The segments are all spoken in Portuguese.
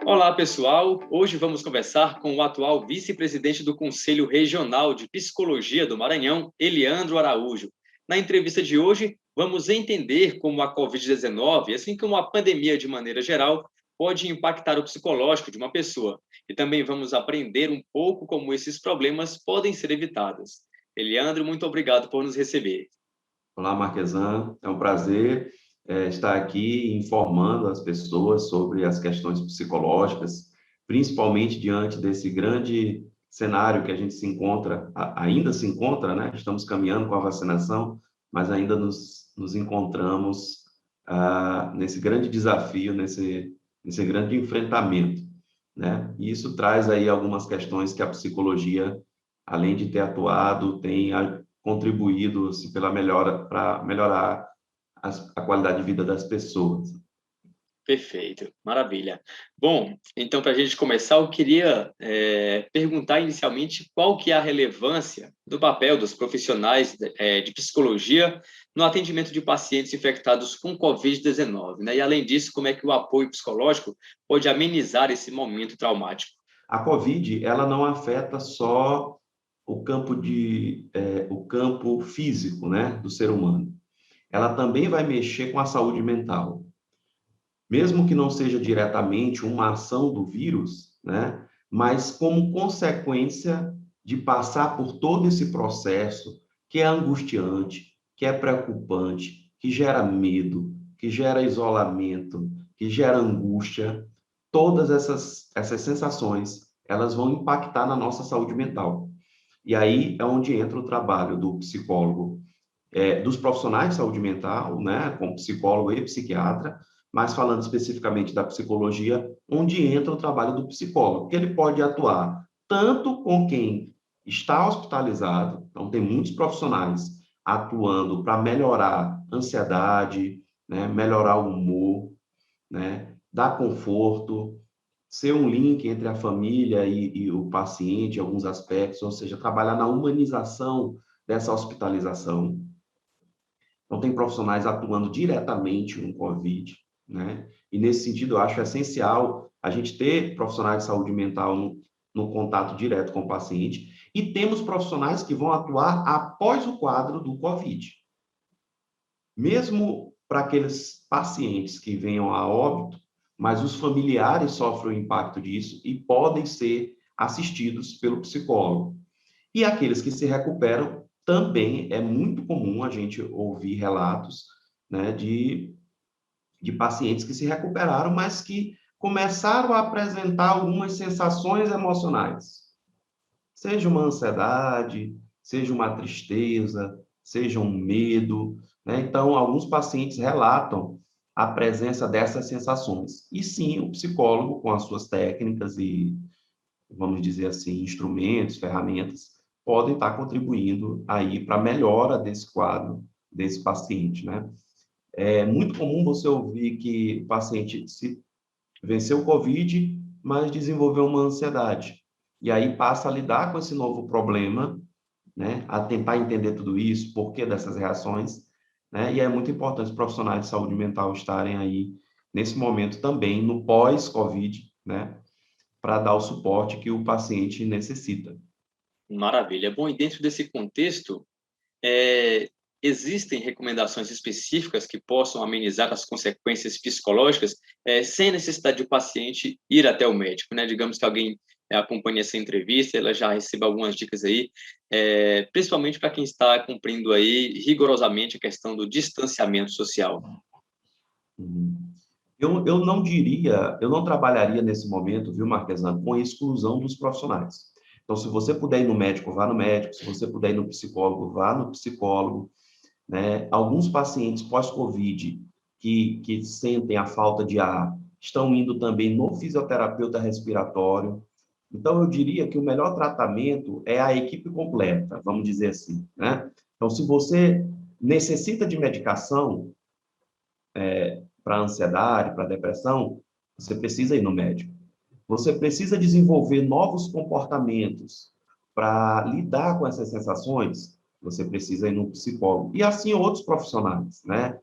Olá, pessoal. Hoje vamos conversar com o atual vice-presidente do Conselho Regional de Psicologia do Maranhão, Eliandro Araújo. Na entrevista de hoje, vamos entender como a Covid-19, assim como a pandemia de maneira geral, pode impactar o psicológico de uma pessoa. E também vamos aprender um pouco como esses problemas podem ser evitados. Eliandro, muito obrigado por nos receber. Olá, Marquesan. É um prazer estar aqui informando as pessoas sobre as questões psicológicas, principalmente diante desse grande cenário que a gente se encontra, ainda se encontra, né? Estamos caminhando com a vacinação, mas ainda nos encontramos nesse grande desafio, nesse grande enfrentamento, né? E isso traz aí algumas questões que a psicologia, além de ter atuado, tem contribuído assim, para melhorar a qualidade de vida das pessoas. Perfeito, maravilha. Bom, então, para a gente começar, eu queria perguntar inicialmente qual que é a relevância do papel dos profissionais de psicologia no atendimento de pacientes infectados com Covid-19, né? E, além disso, como é que o apoio psicológico pode amenizar esse momento traumático? A COVID, ela não afeta só o campo físico, né, do ser humano. Ela também vai mexer com a saúde mental. Mesmo que não seja diretamente uma ação do vírus, né, mas como consequência de passar por todo esse processo que é angustiante, que é preocupante, que gera medo, que gera isolamento, que gera angústia, todas essas sensações, elas vão impactar na nossa saúde mental. E aí é onde entra o trabalho do psicólogo, dos profissionais de saúde mental, né, como psicólogo e psiquiatra, mas falando especificamente da psicologia, onde entra o trabalho do psicólogo, que ele pode atuar tanto com quem está hospitalizado, então tem muitos profissionais atuando para melhorar a ansiedade, né, melhorar o humor, né, dar conforto, ser um link entre a família e o paciente em alguns aspectos, ou seja, trabalhar na humanização dessa hospitalização. Então, tem profissionais atuando diretamente no COVID, né? E, nesse sentido, eu acho essencial a gente ter profissionais de saúde mental no contato direto com o paciente e temos profissionais que vão atuar após o quadro do COVID. Mesmo para aqueles pacientes que venham a óbito, mas os familiares sofrem o impacto disso e podem ser assistidos pelo psicólogo. E aqueles que se recuperam, também é muito comum a gente ouvir relatos, né, de pacientes que se recuperaram, mas que começaram a apresentar algumas sensações emocionais. Seja uma ansiedade, seja uma tristeza, seja um medo, né? Então, alguns pacientes relatam a presença dessas sensações. E sim, o psicólogo, com as suas técnicas e, vamos dizer assim, instrumentos, ferramentas, podem estar contribuindo aí para a melhora desse quadro, desse paciente, né? É muito comum você ouvir que o paciente se venceu o COVID, mas desenvolveu uma ansiedade. E aí passa a lidar com esse novo problema, né? A tentar entender tudo isso, por que dessas reações, né? E é muito importante os profissionais de saúde mental estarem aí nesse momento também, no pós-COVID, né? Para dar o suporte que o paciente necessita. Maravilha. Bom, e dentro desse contexto, é, existem recomendações específicas que possam amenizar as consequências psicológicas, sem necessidade do paciente ir até o médico, né? Digamos que alguém acompanhe essa entrevista, ela já receba algumas dicas aí, principalmente para quem está cumprindo aí rigorosamente a questão do distanciamento social. Uhum. Eu não diria, eu não trabalharia nesse momento, viu, Marquesan, com a exclusão dos profissionais. Então, se você puder ir no médico, vá no médico. Se você puder ir no psicólogo, vá no psicólogo, né? Alguns pacientes pós-Covid que sentem a falta de ar estão indo também no fisioterapeuta respiratório. Então, eu diria que o melhor tratamento é a equipe completa, vamos dizer assim, né? Então, se você necessita de medicação, para ansiedade, para depressão, você precisa ir no médico. Você precisa desenvolver novos comportamentos para lidar com essas sensações, você precisa ir no psicólogo. E assim outros profissionais, né?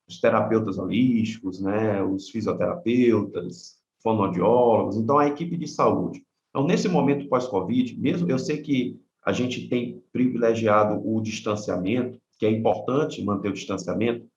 os terapeutas holísticos, né, os fisioterapeutas, fonoaudiólogos, então a equipe de saúde. Então, nesse momento pós-Covid, mesmo eu sei que a gente tem privilegiado o distanciamento, que é importante manter o distanciamento,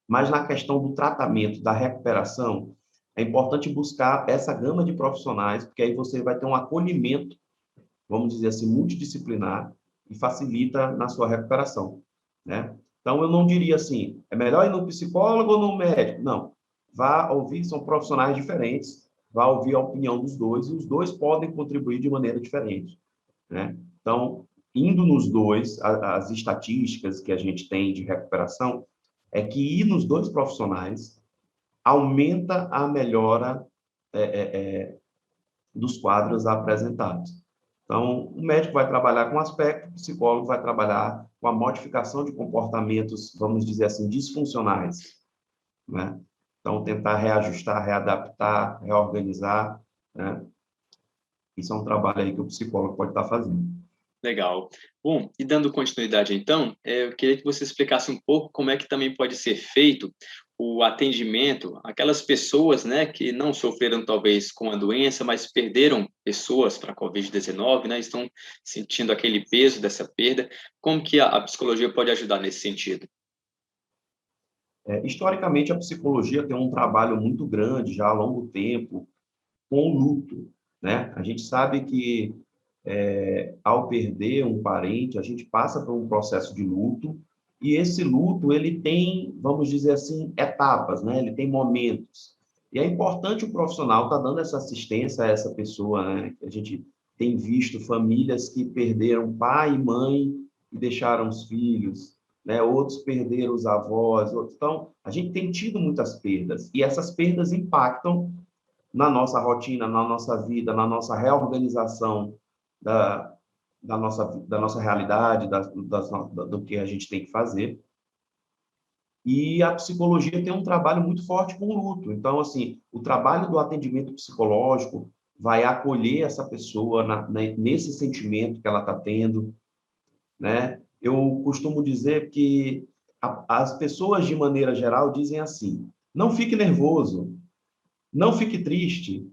mas na questão do tratamento, da recuperação, é importante buscar essa gama de profissionais, porque aí você vai ter um acolhimento, vamos dizer assim, multidisciplinar e facilita na sua recuperação, né? Então, eu não diria assim, é melhor ir no psicólogo ou no médico? Não. Vá ouvir, são profissionais diferentes, vá ouvir a opinião dos dois, e os dois podem contribuir de maneira diferente, né? Então, indo nos dois, as estatísticas que a gente tem de recuperação é que ir nos dois profissionais aumenta a melhora dos quadros apresentados. Então, o médico vai trabalhar com aspecto, o psicólogo vai trabalhar com a modificação de comportamentos, vamos dizer assim, disfuncionais, né? Então, tentar reajustar, readaptar, reorganizar, né? Isso é um trabalho aí que o psicólogo pode estar fazendo. Legal. Bom, e dando continuidade, então, eu queria que você explicasse um pouco como é que também pode ser feito o atendimento àquelas pessoas, né, que não sofreram talvez com a doença, mas perderam pessoas para a Covid-19, né, estão sentindo aquele peso dessa perda. Como que a psicologia pode ajudar nesse sentido? Historicamente, a psicologia tem um trabalho muito grande, já há longo tempo, com o luto, né? A gente sabe que, ao perder um parente, a gente passa por um processo de luto, e esse luto, ele tem, vamos dizer assim, etapas, né? Ele tem momentos. E é importante o profissional estar dando essa assistência a essa pessoa, né? A gente tem visto famílias que perderam pai e mãe e deixaram os filhos, né? Outros perderam os avós. Outros... Então, a gente tem tido muitas perdas, e essas perdas impactam na nossa rotina, na nossa vida, na nossa reorganização da, da nossa realidade, do que a gente tem que fazer. E a psicologia tem um trabalho muito forte com o luto. Então, assim, o trabalho do atendimento psicológico vai acolher essa pessoa nesse sentimento que ela está tendo, né? Eu costumo dizer que as pessoas, de maneira geral, dizem assim: não fique nervoso, não fique triste,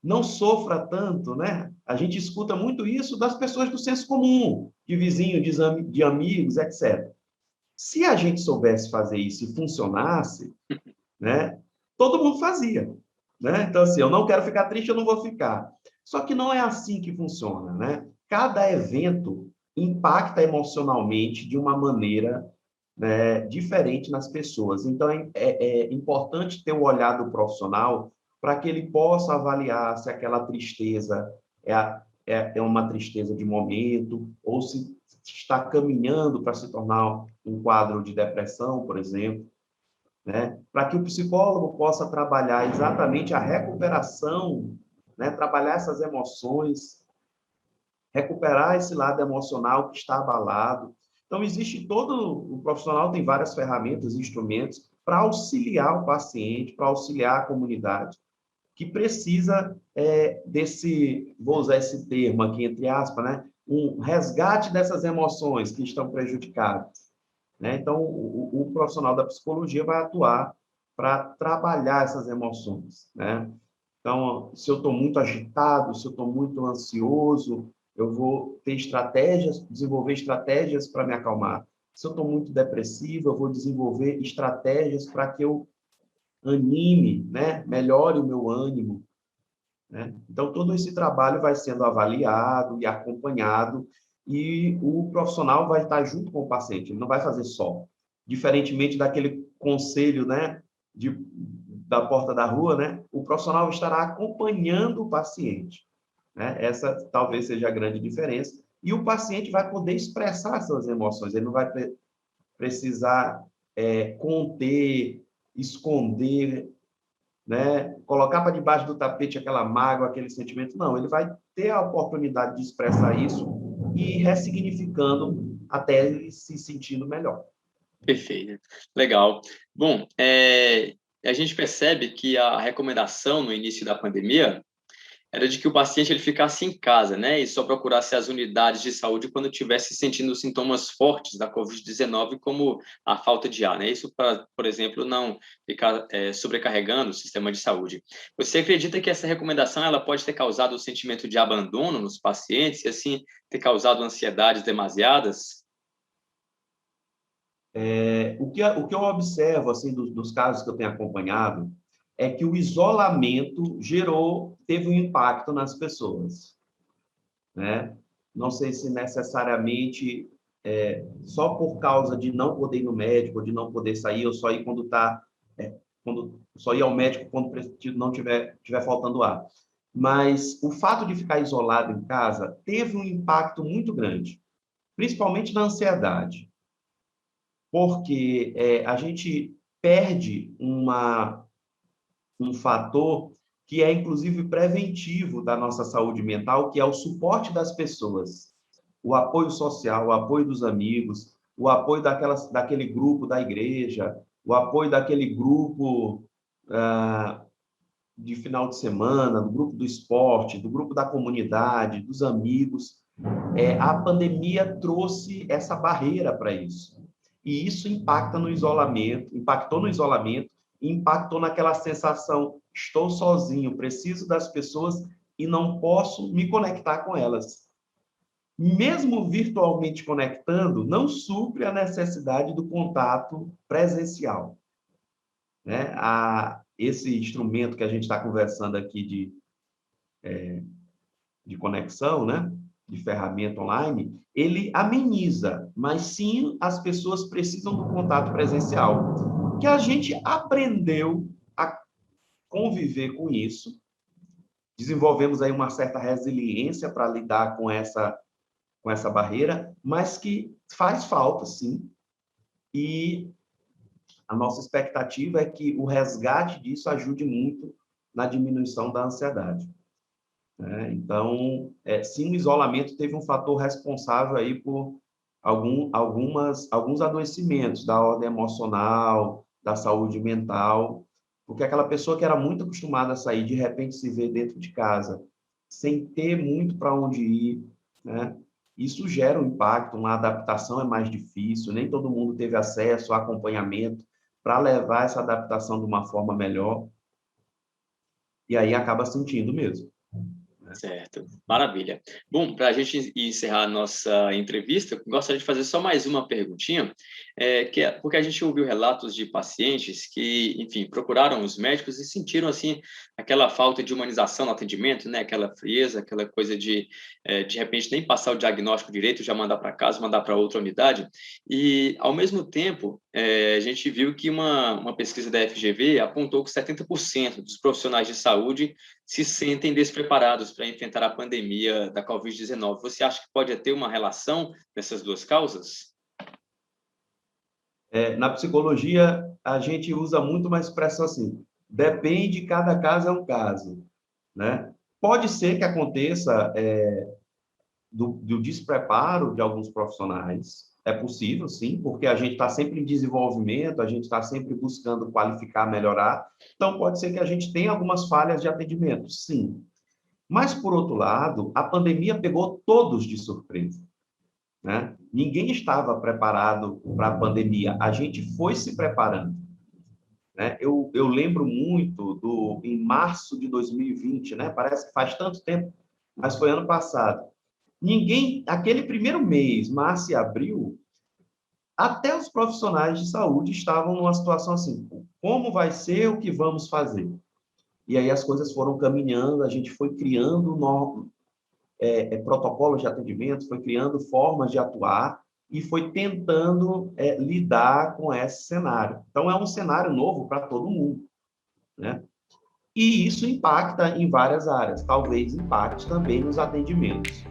não sofra tanto, né? A gente escuta muito isso das pessoas do senso comum, de vizinho, de amigos, etc. Se a gente soubesse fazer isso e funcionasse, né? Todo mundo fazia, né? Então, assim, eu não quero ficar triste, eu não vou ficar. Só que não é assim que funciona, né? Cada evento impacta emocionalmente de uma maneira, né, diferente nas pessoas. Então, é importante ter o olhar do profissional para que ele possa avaliar se aquela tristeza é uma tristeza de momento ou se está caminhando para se tornar um quadro de depressão, por exemplo, né? Para que o psicólogo possa trabalhar exatamente a recuperação, né? Trabalhar essas emoções, recuperar esse lado emocional que está abalado. Então, existe todo... O profissional tem várias ferramentas, instrumentos para auxiliar o paciente, para auxiliar a comunidade, que precisa desse, vou usar esse termo aqui entre aspas, né? Um resgate dessas emoções que estão prejudicadas, né? Então, o profissional da psicologia vai atuar para trabalhar essas emoções, né? Então, se eu estou muito agitado, se eu estou muito ansioso, eu vou ter estratégias, desenvolver estratégias para me acalmar. Se eu estou muito depressivo, eu vou desenvolver estratégias para que eu anime, né? Melhore o meu ânimo, né? Então, todo esse trabalho vai sendo avaliado e acompanhado, e o profissional vai estar junto com o paciente, ele não vai fazer só. Diferentemente daquele conselho, né, da porta da rua, né, o profissional estará acompanhando o paciente, né? Essa talvez seja a grande diferença. E o paciente vai poder expressar suas emoções, ele não vai precisar conter, esconder, né? Colocar para debaixo do tapete aquela mágoa, aquele sentimento. Não, ele vai ter a oportunidade de expressar isso e ir ressignificando até ele se sentindo melhor. Perfeito. Legal. Bom, a gente percebe que a recomendação no início da pandemia era de que o paciente ele ficasse em casa, né, e só procurasse as unidades de saúde quando estivesse sentindo sintomas fortes da Covid-19, como a falta de ar, né? Isso para, por exemplo, não ficar sobrecarregando o sistema de saúde. Você acredita que essa recomendação ela pode ter causado o sentimento de abandono nos pacientes e assim ter causado ansiedades demasiadas? O que eu observo assim dos casos que eu tenho acompanhado é que o isolamento teve um impacto nas pessoas, né? Não sei se necessariamente só por causa de não poder ir no médico, ou de não poder sair, ou só ir quando só ir ao médico quando não tiver faltando ar. Mas o fato de ficar isolado em casa teve um impacto muito grande, principalmente na ansiedade, porque a gente perde um fator que é, inclusive, preventivo da nossa saúde mental, que é o suporte das pessoas, o apoio social, o apoio dos amigos, o apoio daquele grupo da igreja, o apoio daquele grupo de final de semana, do grupo do esporte, do grupo da comunidade, dos amigos. A pandemia trouxe essa barreira para isso. E isso impactou no isolamento, e impactou naquela sensação, estou sozinho, preciso das pessoas e não posso me conectar com elas. Mesmo virtualmente conectando, não supre a necessidade do contato presencial, né? Esse instrumento que a gente está conversando aqui de conexão, né? De ferramenta online, ele ameniza, mas sim as pessoas precisam do contato presencial, que a gente aprendeu a conviver com isso, desenvolvemos aí uma certa resiliência para lidar com essa barreira, mas que faz falta, sim, e a nossa expectativa é que o resgate disso ajude muito na diminuição da ansiedade, né? Então, sim, o isolamento teve um fator responsável aí por alguns adoecimentos da ordem emocional, da saúde mental, porque aquela pessoa que era muito acostumada a sair, de repente se vê dentro de casa, sem ter muito para onde ir, né? Isso gera um impacto, uma adaptação é mais difícil, nem todo mundo teve acesso a acompanhamento para levar essa adaptação de uma forma melhor, e aí acaba sentindo mesmo. Certo, maravilha. Bom, para a gente encerrar a nossa entrevista, eu gostaria de fazer só mais uma perguntinha, porque a gente ouviu relatos de pacientes que, enfim, procuraram os médicos e sentiram, assim, aquela falta de humanização no atendimento, né? Aquela frieza, aquela coisa de repente, nem passar o diagnóstico direito, já mandar para casa, mandar para outra unidade. E, ao mesmo tempo, a gente viu que uma pesquisa da FGV apontou que 70% dos profissionais de saúde se sentem despreparados para enfrentar a pandemia da Covid-19. Você acha que pode ter uma relação nessas duas causas? Na psicologia, a gente usa muito uma expressão assim, depende, cada caso é um caso, né? Pode ser que aconteça do despreparo de alguns profissionais, é possível, sim, porque a gente está sempre em desenvolvimento, a gente está sempre buscando qualificar, melhorar, então pode ser que a gente tenha algumas falhas de atendimento, sim. Mas, por outro lado, a pandemia pegou todos de surpresa, né? Ninguém estava preparado para a pandemia, a gente foi se preparando, né? Eu lembro muito em março de 2020, né? Parece que faz tanto tempo, mas foi ano passado. Aquele primeiro mês, março e abril, até os profissionais de saúde estavam numa situação assim, como vai ser, o que vamos fazer? E aí as coisas foram caminhando, a gente foi criando protocolos de atendimento, foi criando formas de atuar e foi tentando lidar com esse cenário. Então, é um cenário novo para todo mundo, né? E isso impacta em várias áreas, talvez impacte também nos atendimentos.